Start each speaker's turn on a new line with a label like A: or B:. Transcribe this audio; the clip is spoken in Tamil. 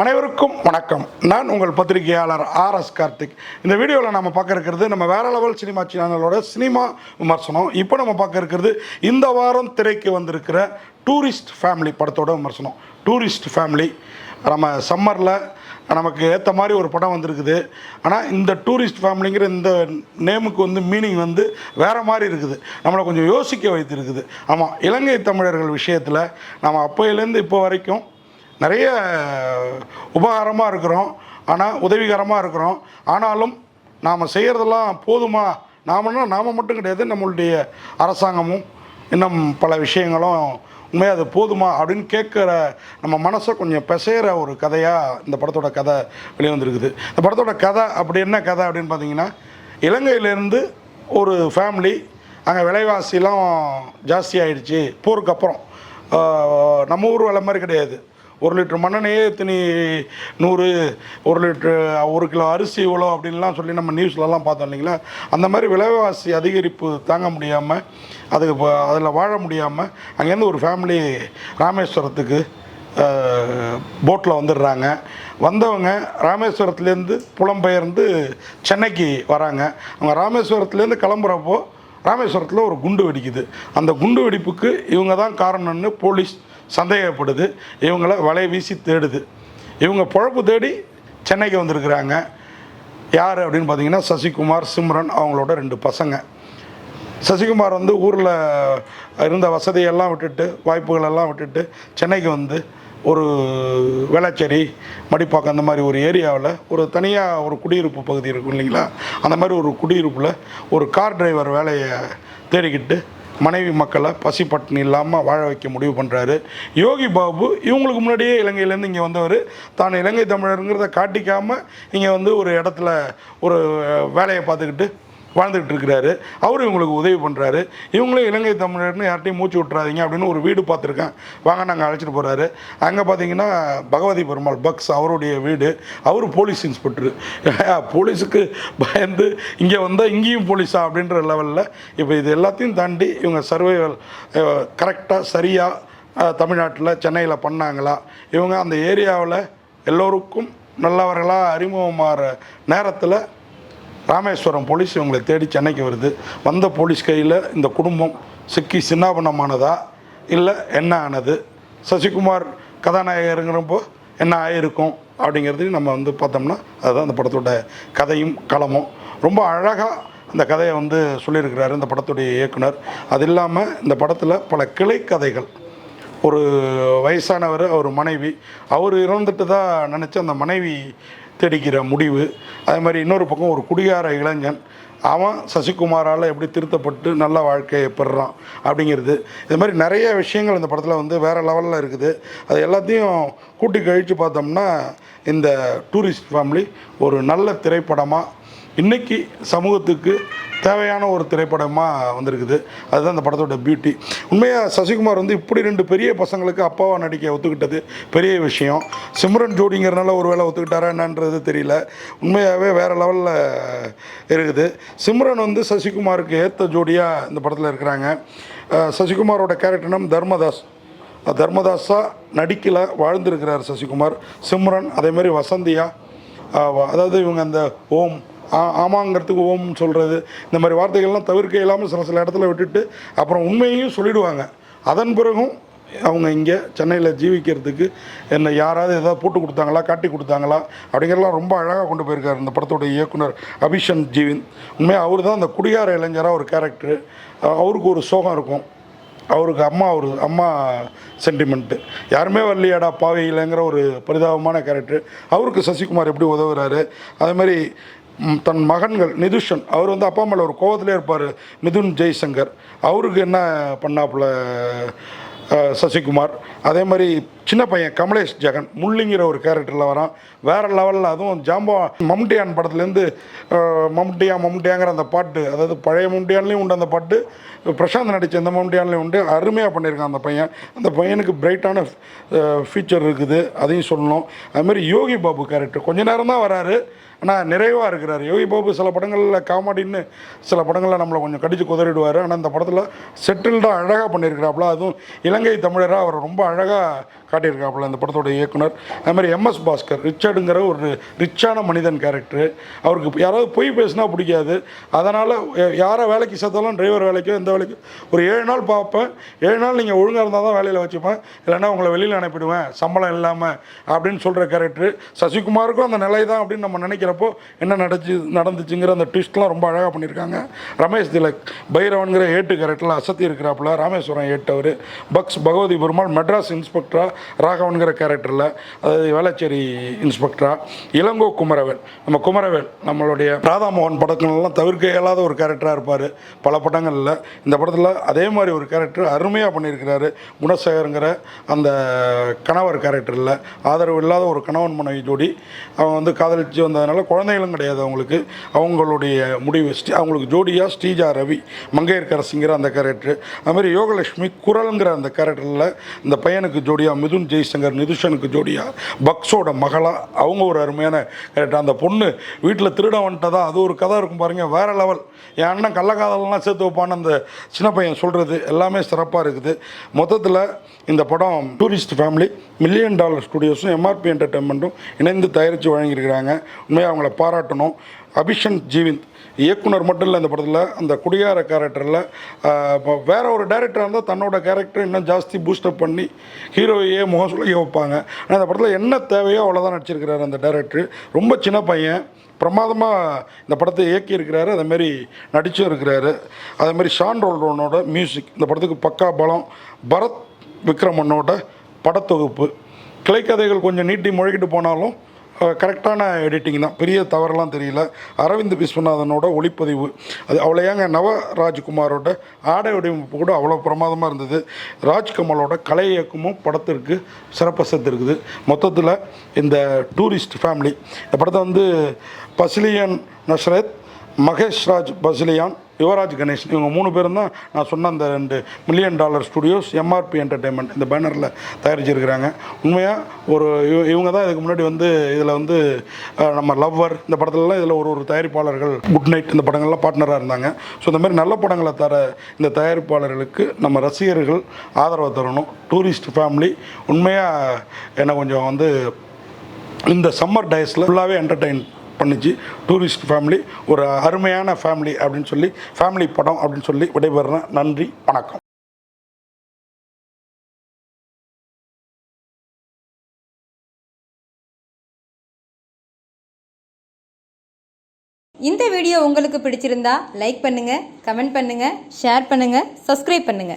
A: அனைவருக்கும் வணக்கம். நான் உங்கள் பத்திரிகையாளர் ஆர்எஸ் கார்த்திக். இந்த வீடியோவில் நம்ம பார்க்க இருக்கிறது நம்ம வேற லெவல் சினிமா சேனலோட சினிமா விமர்சனம். இப்போ நம்ம பார்க்க இருக்கிறது இந்த வாரம் திரைக்கு வந்திருக்கிற டூரிஸ்ட் ஃபேமிலி படத்தோட விமர்சனம். டூரிஸ்ட் ஃபேமிலி நம்ம சம்மரில் நமக்கு ஏற்ற மாதிரி ஒரு படம் வந்திருக்குது. ஆனால் இந்த டூரிஸ்ட் ஃபேமிலிங்கிற இந்த நேமுக்கு மீனிங் வேறு மாதிரி இருக்குது. நம்மளை கொஞ்சம் யோசிக்க வைத்திருக்குது. ஆமாம், இலங்கை தமிழர்கள் விஷயத்தில் நம்ம அப்போயிலேருந்து இப்போ வரைக்கும் நிறைய உபகாரமாக இருக்கிறோம், ஆனால் உதவிகரமாக இருக்கிறோம். ஆனாலும் நாம் செய்கிறதெல்லாம் போதுமா? நாம் மட்டும் கிடையாது, நம்மளுடைய அரசாங்கமும் இன்னும் பல விஷயங்களும் உண்மையாக அது போதுமா அப்படின்னு கேட்குற நம்ம மனசை கொஞ்சம் பிசைகிற ஒரு கதையாக இந்த படத்தோட கதை வெளிவந்துருக்குது. இந்த படத்தோட கதை அப்படி என்ன கதை அப்படின்னு பார்த்தீங்கன்னா, இலங்கையிலேருந்து ஒரு ஃபேமிலி அங்கே விலைவாசிலாம் ஜாஸ்தி ஆகிடுச்சு. போருக்கு அப்புறம் நம்ம ஊர் விலை மாதிரி கிடையாது. 1 லிட்டர் மண்ணெண்ணெயே இத்தனை 100, 1 லிட்ரு 1 கிலோ அரிசி இவ்வளோ அப்படின்லாம் சொல்லி நம்ம நியூஸ்லலாம் பார்த்தோம் இல்லைங்களா. அந்த மாதிரி விலைவாசி அதிகரிப்பு தாங்க முடியாமல் அதில் வாழ முடியாமல் அங்கேருந்து ஒரு ஃபேமிலி ராமேஸ்வரத்துக்கு போட்டில் வந்துடுறாங்க. வந்தவங்க ராமேஸ்வரத்துலேருந்து புலம்பெயர்ந்து சென்னைக்கு வராங்க. அவங்க ராமேஸ்வரத்துலேருந்து கிளம்புறப்போ ராமேஸ்வரத்தில் ஒரு குண்டு வெடிக்குது. அந்த குண்டு வெடிப்புக்கு இவங்க தான் காரணம்னு போலீஸ் சந்தேகப்படுது. இவங்கள வலை வீசி தேடுது. இவங்க பொழப்பு தேடி சென்னைக்கு வந்திருக்கிறாங்க. யார் அப்படின்னு பார்த்தீங்கன்னா, சசிகுமார், சிம்ரன், அவங்களோட 2 பசங்க. சசிகுமார் ஊரில் இருந்த வசதியெல்லாம் விட்டுட்டு, வாய்ப்புகளெல்லாம் விட்டுட்டு சென்னைக்கு ஒரு வேளச்சேரி, மடிப்பாக்கம் அந்த மாதிரி ஒரு ஏரியாவில் ஒரு தனியாக ஒரு குடியிருப்பு பகுதி இருக்கும் இல்லைங்களா. அந்த மாதிரி ஒரு குடியிருப்பில் ஒரு கார் டிரைவர் வேலையை தேடிக்கிட்டு மனைவி மக்களை பசி பட்டினி இல்லாமல் வாழ வைக்க முடிவு பண்ணுறாரு. யோகி பாபு இவங்களுக்கு முன்னாடியே இலங்கையிலேருந்து இங்கே வந்தவர். தான் இலங்கை தமிழருங்கிறத காட்டிக்காமல் இங்கே ஒரு இடத்துல ஒரு வேலையை பார்த்துக்கிட்டு வாழ்ந்துக்கிட்டு இருக்கிறாரு. அவரும் இவங்களுக்கு உதவி பண்ணுறாரு. இவங்களும் இலங்கை தமிழர்னு யார்ட்டையும் மூச்சு விட்றாதீங்க அப்படின்னு ஒரு வீடு பார்த்துருக்கேன், வாங்க நாங்கள் அழைச்சிட்டு போகிறாரு. அங்கே பார்த்தீங்கன்னா பகவதி பெருமாள் பக்ஸ் அவருடைய வீடு. அவர் போலீஸ் இன்ஸ்பெக்டரு. போலீஸுக்கு பயந்து இங்கே வந்தால் இங்கேயும் போலீஸா அப்படின்ற லெவலில் இப்போ இது எல்லாத்தையும் தாண்டி இவங்க சர்வைவல் கரெக்டாக சரியாக தமிழ்நாட்டில் சென்னையில் பண்ணாங்களா, இவங்க அந்த ஏரியாவில் எல்லோருக்கும் நல்லவர்களாக அறிமுகமாகிற நேரத்தில் ராமேஸ்வரம் போலீஸ் இவங்களை தேடி சென்னைக்கு வருது. வந்த போலீஸ் கையில் இந்த குடும்பம் சிக்கி சின்னாபனமானதா இல்லை என்ன ஆனது, சசிகுமார் கதாநாயகருங்கிறப்போ என்ன ஆகிருக்கும் அப்படிங்கிறதையும் நம்ம பார்த்தோம்னா அதுதான் இந்த படத்தோட கதையும் களமும். ரொம்ப அழகாக இந்த கதையை சொல்லியிருக்கிறாரு இந்த படத்துடைய இயக்குனர். அது இல்லாமல் இந்த படத்தில் பல கிளை கதைகள். ஒரு வயசானவர், அவர் மனைவி, அவர் இறந்துட்டு தான் நினச்சி அந்த மனைவி தேடிக்கிற முடிவு. அதே மாதிரி இன்னொரு பக்கம் ஒரு குடிகார இளைஞன், அவன் சசிகுமாரால் எப்படி திருத்தப்பட்டு நல்ல வாழ்க்கையை பெறுறான் அப்படிங்கிறது. இது மாதிரி நிறைய விஷயங்கள் இந்த படத்தில் வேறு லெவலில் இருக்குது. அது எல்லாத்தையும் கூட்டி கழித்து பார்த்தோம்னா இந்த டூரிஸ்ட் ஃபேமிலி ஒரு நல்ல திரைப்படமாக, இன்றைக்கி சமூகத்துக்கு தேவையான ஒரு திரைப்படமாக வந்திருக்குது. அதுதான் இந்த படத்தோட பியூட்டி. உண்மையாக சசிகுமார் இப்படி 2 பெரிய பசங்களுக்கு அப்பாவாக நடிக்க ஒத்துக்கிட்டது பெரிய விஷயம். சிம்ரன் ஜோடிங்கிறனால ஒரு வேளை ஒத்துக்கிட்டாரா என்னன்றது தெரியல. உண்மையாகவே வேறு லெவலில் இருக்குது. சிம்ரன் சசிகுமாருக்கு ஏற்ற ஜோடியாக இந்த படத்தில் இருக்கிறாங்க. சசிகுமாரோட கேரக்டர் நேம் தர்மதாஸ். தர்மதாஸாக நடிக்கல வாழ்ந்துருக்கிறார் சசிகுமார். சிம்ரன் அதேமாதிரி வசந்தியா, அதாவது இவங்க அந்த ஓம் ஆமாங்கிறதுக்கு ஓம்னு சொல்கிறது, இந்த மாதிரி வார்த்தைகள்லாம் தவிர்க்க இல்லாமல் சில இடத்துல விட்டுட்டு அப்புறம் உண்மையையும் சொல்லிவிடுவாங்க. அதன் பிறகும் அவங்க இங்கே சென்னையில் ஜீவிக்கிறதுக்கு என்ன யாராவது ஏதாவது போட்டு கொடுத்தாங்களா, காட்டி கொடுத்தாங்களா அப்படிங்கிறலாம் ரொம்ப அழகாக கொண்டு போயிருக்கார் இந்த படத்தோட இயக்குனர் அபிஷன் ஜீவின். உண்மையாக அவர் தான் அந்த குடிகார இளைஞராக ஒரு கேரக்டரு. அவருக்கு ஒரு சோகம் இருக்கும். அவருக்கு அம்மா சென்டிமெண்ட்டு, யாருமே வரலையாடா பாவையில்லைங்கிற ஒரு பரிதாபமான கேரக்டர். அவருக்கு சசிகுமார் எப்படி உதவுறாரு. அதேமாதிரி தன் மகன்கள் நிதுஷன், அவர் அப்பா அம்மாவில் ஒரு கோவத்திலே இருப்பார். மிதுன் ஜெய்சங்கர், அவருக்கு என்ன பண்ணாப்புல சசிகுமார். அதே மாதிரி சின்ன பையன் கமலேஷ் ஜெகன் முள்ளிங்கிற ஒரு கேரக்டரில் வரான். வேறு லெவலில். அதுவும் ஜாம்பா மம்முட்டியான் படத்துலேருந்து மம்முட்டியாங்கிற அந்த பாட்டு, அதாவது பழைய மம்முட்டியான்லேயும் உண்டு அந்த பாட்டு, பிரசாந்த் நடித்த எந்த மம்முட்டியான்லேயும் உண்டு. அருமையாக பண்ணியிருக்கான் அந்த பையன். அந்த பையனுக்கு பிரைட்டான ஃபியூச்சர் இருக்குது, அதையும் சொல்லணும். அதுமாதிரி யோகி பாபு கேரக்டர் கொஞ்ச நேரம் தான் வராரு, ஆனால் நிறைவாக இருக்கிறார். யோகி பாபு சில படங்களில் காமெடின்னு சில படங்களில் நம்மளை கொஞ்சம் கடிச்சு குதறிடுவார். ஆனால் இந்த படத்தில் செட்டில்டாக அழகாக பண்ணியிருக்கிறாப்புல. அதுவும் இலங்கை தமிழராக அவர் ரொம்ப அழகாக காட்டியிருக்காப்புல இந்த படத்தோட இயக்குனர். அதுமாதிரி எம்எஸ் பாஸ்கர் ரிச்சர்டுங்கிற ஒரு ரிச்சான மனிதன் கேரக்டரு. அவருக்கு யாராவது பொய் பேசினா பிடிக்காது. அதனால் யாரை வேலைக்கு சேர்த்தாலும் டிரைவர் வேலைக்கோ எந்த வேலைக்கோ ஒரு 7 நாள் பார்ப்பேன். 7 நாள் நீங்கள் ஒழுங்காக இருந்தால் தான் வேலையில் வச்சுப்பேன், இல்லைன்னா உங்களை வெளியில் அனுப்பிடுவேன் சம்பளம் இல்லாமல் அப்படின்னு சொல்கிற கேரக்டரு. சசிகுமாருக்கும் அந்த நிலை தான் அப்படின்னு நம்ம நினைக்கிறப்போ என்ன நடந்துச்சுங்கிற அந்த ட்விஸ்ட்லாம் ரொம்ப அழகாக பண்ணியிருக்காங்க. ரமேஷ் திலக் பைரவன்கிற ஏட்டு கேரக்டரில் அசத்தி இருக்கிறாப்புல. ராமேஸ்வரம் ஏட்டவர். பக்ஸ் பகவதி பெருமாள் மெட்ராஸ் இன்ஸ்பெக்டராக ராகவன்கிற கேரக்டரில், அதாவது வேளச்சேரி இன்ஸ்பெக்டராக. இளங்கோ குமரவேல், நம்ம குமரவேல் நம்மளுடைய ராதாமோகன் படங்கள்லாம் தவிர்க்க இயலாத ஒரு கேரக்டராக இருப்பார் பல படங்களில். இந்த படத்தில் அதே மாதிரி ஒரு கேரக்டர் அருமையாக பண்ணியிருக்கிறாரு. குணசேகருங்கிற அந்த கணவர் கேரக்டரில் ஆதரவு இல்லாத ஒரு கணவன் மனைவி ஜோடி. அவங்க வந்து காதலித்து வந்ததுனால குழந்தைகளும் கிடையாது அவங்களுக்கு. அவங்களுடைய முடிவு அவங்களுக்கு ஜோடியாக ஸ்ரீஜா ரவி மங்கையர்கரசிங்கிற அந்த கேரக்டர். அதுமாதிரி யோகலட்சுமி குரலுங்கிற அந்த கேரக்டரில் இந்த பையனுக்கு ஜோடியாக மிதுன் ஜெய்சங்கர் நிதுஷனுக்கு ஜோடியாக பக்ஸோட மகளாக அவங்க ஒரு அருமையான கேரக்டர். அந்த பொண்ணு வீட்டில் திருட வந்துட்டதா அது ஒரு கதை இருக்கும் பாருங்கள், வேறு லெவல். என் அண்ணன் கள்ளக்காதலாம் சேர்த்து வைப்பான்னு அந்த சின்ன பையன் சொல்கிறது எல்லாமே சிறப்பாக இருக்குது. மொத்தத்தில் இந்த படம் டூரிஸ்ட் ஃபேமிலி $1 மில்லியன் ஸ்டுடியோஸும் எம்ஆர்பி என்டர்டெயின்மெண்ட்டும் இணைந்து தயாரித்து வழங்கியிருக்கிறாங்க. உண்மையாக அவங்கள பாராட்டணும். அபிஷன் ஜீவிந்த் இயக்குனர் மட்டும் இல்லை, இந்த படத்தில் அந்த குடியார கேரக்டரில் வேற ஒரு டைரக்டராக இருந்தால் தன்னோட கேரக்டர் இன்னும் ஜாஸ்தி பூஸ்டப் பண்ணி ஹீரோவையே முகசுலையே வைப்பாங்க. ஆனால் இந்த படத்தில் என்ன தேவையோ அவ்வளோதான் நடிச்சிருக்கிறாரு அந்த டைரக்டர். ரொம்ப சின்ன பையன், பிரமாதமாக இந்த படத்தை இயக்கியிருக்கிறாரு, அதேமாரி நடிச்சும் இருக்கிறாரு. அதேமாதிரி ஷான் ரோல்டனோட மியூசிக் இந்த படத்துக்கு பக்கா பலம். பரத் விக்ரமனோட படத்தொகுப்பு. கிளைக்கதைகள் கொஞ்சம் நீட்டி முழக்கிட்டு போனாலும் கரெக்டான எடிட்டிங் தான், பெரிய தவறெல்லாம் தெரியல. அரவிந்த் விஸ்வநாதனோட ஒளிப்பதிவு அது அவ்வளோ ஏங்க. நவராஜ்குமாரோட ஆடை வடிவமைப்பு கூட அவ்வளோ பிரமாதமாக இருந்தது. ராஜ்கமலோட கலை இயக்கமும் படத்திற்கு சிறப்பாக சேர்த்துருக்குது. மொத்தத்தில் இந்த டூரிஸ்ட் ஃபேமிலி இந்த படத்தை வந்து பசிலியன் நஸ்ரத், மகேஷ் ராஜ் பசிலியான், யுவராஜ் கணேஷன் இவங்க 3 பேரும் தான் நான் சொன்ன அந்த $2 மில்லியன் ஸ்டுடியோஸ் எம்ஆர்பி என்டர்டெயின்மெண்ட் இந்த பேனரில் தயாரிச்சிருக்கிறாங்க. உண்மையாக ஒரு இவங்க தான் இதுக்கு முன்னாடி வந்து இதில் வந்து நம்ம லவ்வர் இந்த படத்துலலாம் இதில் ஒரு தயாரிப்பாளர்கள் குட் நைட் இந்த படங்கள்லாம் பார்ட்னராக இருந்தாங்க. ஸோ இந்த மாதிரி நல்ல படங்களை தர இந்த தயாரிப்பாளர்களுக்கு நம்ம ரசிகர்கள் ஆதரவை தரணும். டூரிஸ்ட் ஃபேமிலி உண்மையாக என்னை கொஞ்சம் வந்து இந்த சம்மர் டேஸில் ஃபுல்லாகவே என்டர்டெயின் பண்ணிச்சு. டூரிஸ்ட் ஃபேமிலி ஒரு அருமையான ஃபேமிலி அப்படின்னு சொல்லி ஃபேமிலி படம் அப்படின்னு சொல்லி விடைபெறுறேன். நன்றி, வணக்கம்.
B: இந்த வீடியோ உங்களுக்கு பிடிச்சிருந்தா லைக் பண்ணுங்க, கமெண்ட் பண்ணுங்க, ஷேர் பண்ணுங்க, சப்ஸ்கிரைப் பண்ணுங்க.